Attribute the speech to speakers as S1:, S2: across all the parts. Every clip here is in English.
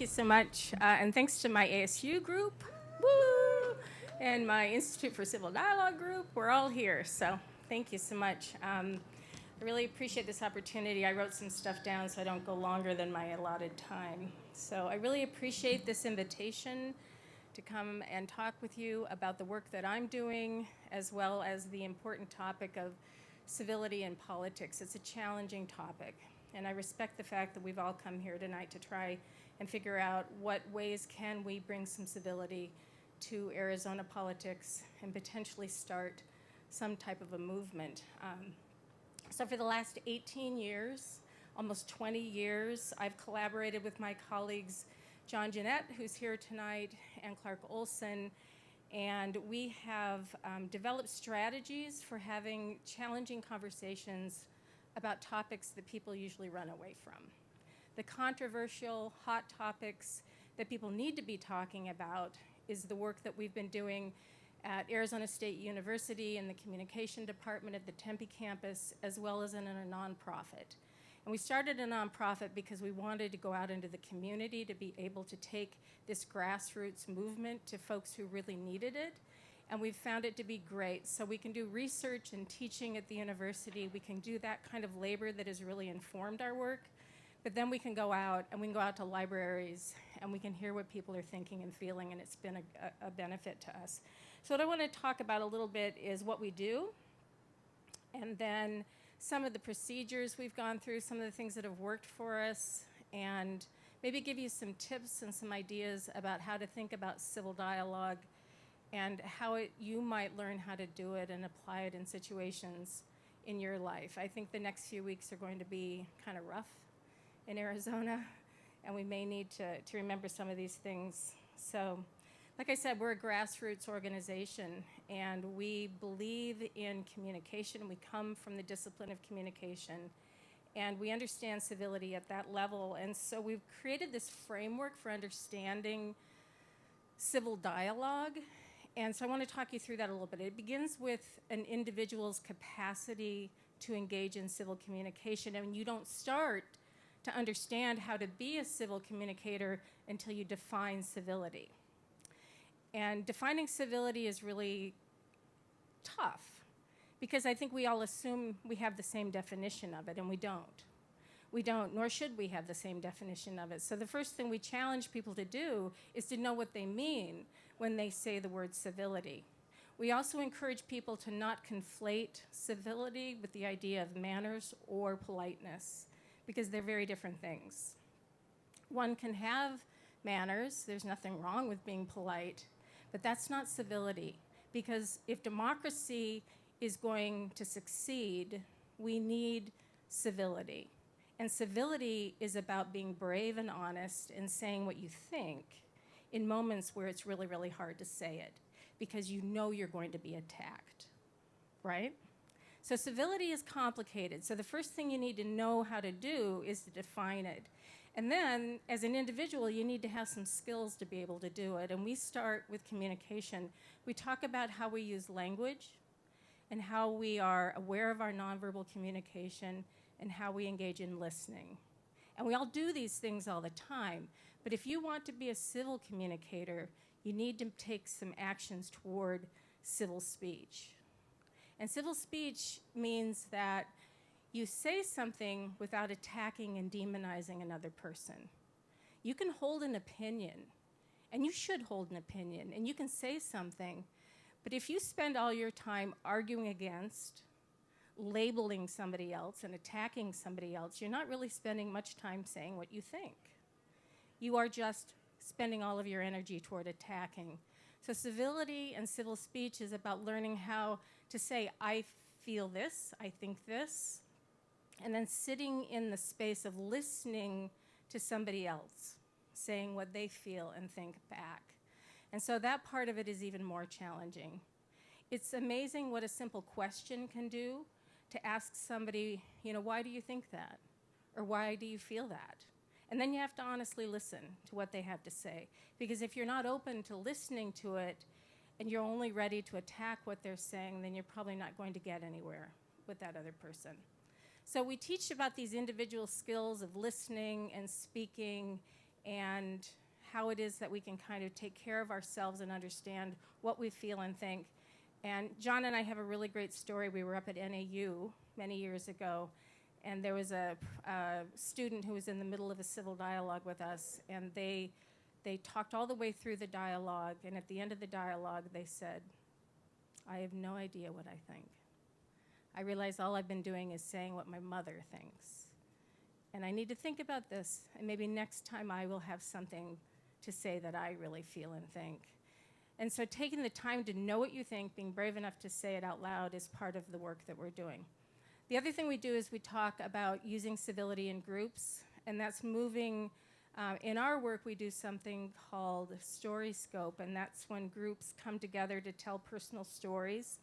S1: you so much. And thanks to my ASU group, woo, and my Institute for Civil Dialogue group. We're all here, so thank you so much. I really appreciate this opportunity. I wrote some stuff down so I don't go longer than my allotted time. So I really appreciate this invitation to come and talk with you about the work that I'm doing, as well as the important topic of civility in politics. It's a challenging topic, and I respect the fact that we've all come here tonight to try and figure out what ways can we bring some civility to Arizona politics and potentially start some type of a movement. So for the last 18 years, almost 20 years, I've collaborated with my colleagues John Jeanette, who's here tonight, and Clark Olson, and we have developed strategies for having challenging conversations about topics that people usually run away from. The controversial, hot topics that people need to be talking about is the work that we've been doing at Arizona State University in the communication department at the Tempe campus, as well as in a nonprofit. And we started a nonprofit because we wanted to go out into the community to be able to take this grassroots movement to folks who really needed it. And we've found it to be great. So we can do research and teaching at the university. We can do that kind of labor that has really informed our work. But then we can go out, and we can go out to libraries, and we can hear what people are thinking and feeling, and it's been a benefit to us. So what I want to talk about a little bit is what we do, and then some of the procedures we've gone through, some of the things that have worked for us, and maybe give you some tips and some ideas about how to think about civil dialogue and how you might learn how to do it and apply it in situations in your life. I think the next few weeks are going to be kind of rough in Arizona, and we may need to remember some of these things. So, like I said, we're a grassroots organization, and we believe in communication. We come from the discipline of communication, and we understand civility at that level. And so we've created this framework for understanding civil dialogue. And so I want to talk you through that a little bit. It begins with an individual's capacity to engage in civil communication, and you don't start to understand how to be a civil communicator until you define civility. And defining civility is really tough, because I think we all assume we have the same definition of it, and we don't. We don't, nor should we have the same definition of it. So the first thing we challenge people to do is to know what they mean when they say the word civility. We also encourage people to not conflate civility with the idea of manners or politeness, because they're very different things. One can have manners, there's nothing wrong with being polite, but that's not civility, because if democracy is going to succeed, we need civility. And civility is about being brave and honest and saying what you think in moments where it's really, really hard to say it, because you know you're going to be attacked, right? So civility is complicated. So the first thing you need to know how to do is to define it. And then, as an individual, you need to have some skills to be able to do it. And we start with communication. We talk about how we use language and how we are aware of our nonverbal communication and how we engage in listening. And we all do these things all the time. But if you want to be a civil communicator, you need to take some actions toward civil speech. And civil speech means that you say something without attacking and demonizing another person. You can hold an opinion, and you should hold an opinion, and you can say something, but if you spend all your time arguing against, labeling somebody else, and attacking somebody else, you're not really spending much time saying what you think. You are just spending all of your energy toward attacking. So civility and civil speech is about learning how to say, I feel this, I think this, and then sitting in the space of listening to somebody else, saying what they feel and think back. And so that part of it is even more challenging. It's amazing what a simple question can do to ask somebody, why do you think that? Or why do you feel that? And then you have to honestly listen to what they have to say. Because if you're not open to listening to it, and you're only ready to attack what they're saying, then you're probably not going to get anywhere with that other person. So we teach about these individual skills of listening and speaking and how it is that we can kind of take care of ourselves and understand what we feel and think. And John and I have a really great story. We were up at NAU many years ago, and there was a student who was in the middle of a civil dialogue with us, and they talked all the way through the dialogue, and at the end of the dialogue, they said, "I have no idea what I think. I realize all I've been doing is saying what my mother thinks. And I need to think about this, and maybe next time I will have something to say that I really feel and think." And so taking the time to know what you think, being brave enough to say it out loud is part of the work that we're doing. The other thing we do is we talk about using civility in groups, and that's moving. In our work, we do something called story scope, and that's when groups come together to tell personal stories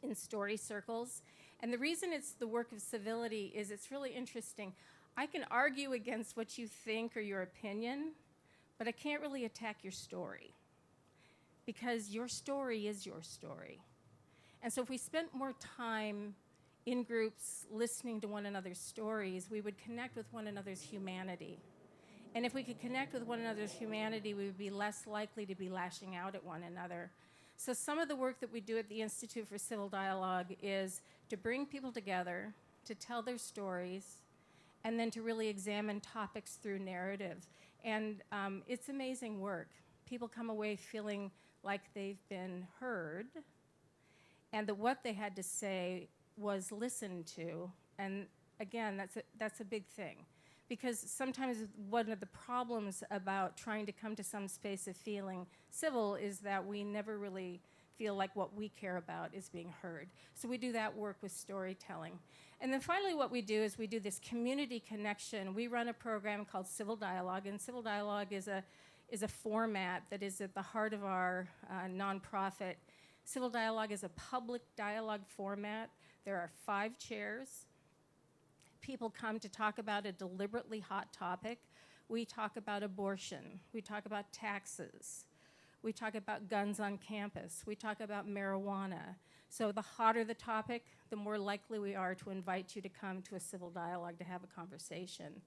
S1: in story circles. And the reason it's the work of civility is it's really interesting. I can argue against what you think or your opinion, but I can't really attack your story, because your story is your story. And so if we spent more time in groups listening to one another's stories, we would connect with one another's humanity. And if we could connect with one another's humanity, we would be less likely to be lashing out at one another. So some of the work that we do at the Institute for Civil Dialogue is to bring people together, to tell their stories, and then to really examine topics through narrative. And it's amazing work. People come away feeling like they've been heard, and that what they had to say was listened to. And again, that's a big thing. Because sometimes one of the problems about trying to come to some space of feeling civil is that we never really feel like what we care about is being heard. So we do that work with storytelling. And then finally what we do is we do this community connection. We run a program called Civil Dialogue, and Civil Dialogue is a format that is at the heart of our nonprofit. Civil Dialogue is a public dialogue format. There are 5 chairs. People come to talk about a deliberately hot topic. We talk about abortion. We talk about taxes. We talk about guns on campus. We talk about marijuana. So the hotter the topic, the more likely we are to invite you to come to a civil dialogue to have a conversation.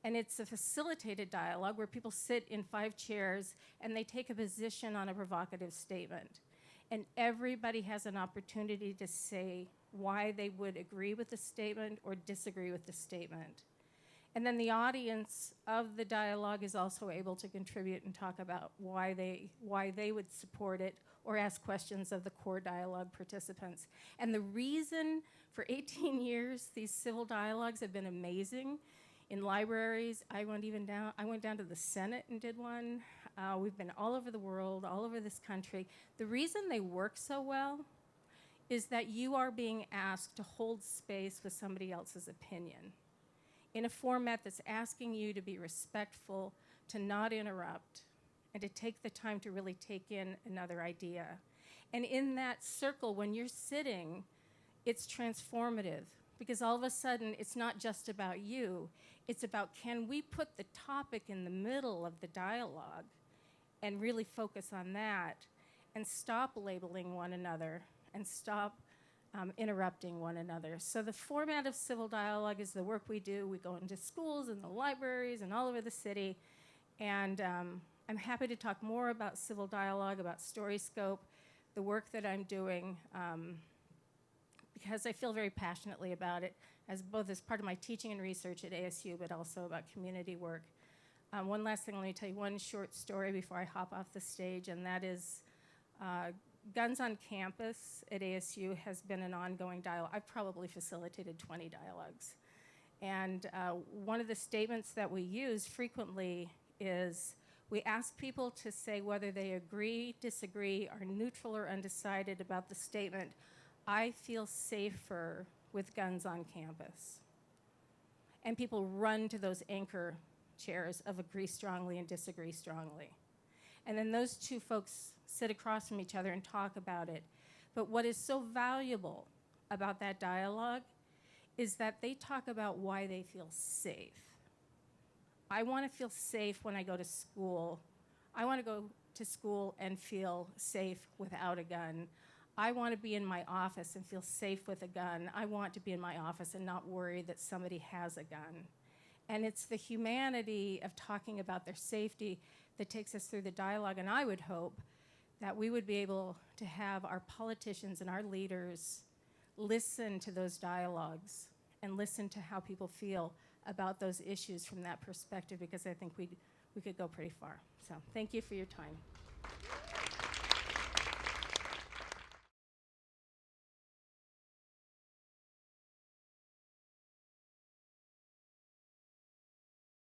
S1: And it's a facilitated dialogue where people sit in 5 chairs and they take a position on a provocative statement. And everybody has an opportunity to say why they would agree with the statement or disagree with the statement. And then the audience of the dialogue is also able to contribute and talk about why they would support it or ask questions of the core dialogue participants. And the reason for 18 years these civil dialogues have been amazing. In libraries, I went down to the Senate and did one. We've been all over the world, all over this country. The reason they work so well is that you are being asked to hold space with somebody else's opinion in a format that's asking you to be respectful, to not interrupt, and to take the time to really take in another idea. And in that circle, when you're sitting, it's transformative, because all of a sudden, it's not just about you. It's about, can we put the topic in the middle of the dialogue and really focus on that and stop labeling one another and stop interrupting one another. So the format of civil dialogue is the work we do. We go into schools and the libraries and all over the city. And I'm happy to talk more about civil dialogue, about story scope, the work that I'm doing, because I feel very passionately about it, both as part of my teaching and research at ASU, but also about community work. One last thing, let me tell you one short story before I hop off the stage, and that is Guns on Campus at ASU has been an ongoing dialogue. I've probably facilitated 20 dialogues. And one of the statements that we use frequently is we ask people to say whether they agree, disagree, are neutral or undecided about the statement, "I feel safer with guns on campus." And people run to those anchor chairs of agree strongly and disagree strongly. And then those two folks sit across from each other and talk about it. But what is so valuable about that dialogue is that they talk about why they feel safe. I want to feel safe when I go to school. I want to go to school and feel safe without a gun. I want to be in my office and feel safe with a gun. I want to be in my office and not worry that somebody has a gun. And it's the humanity of talking about their safety that takes us through the dialogue. And I would hope that we would be able to have our politicians and our leaders listen to those dialogues and listen to how people feel about those issues from that perspective, because I think we could go pretty far. So thank you for your time.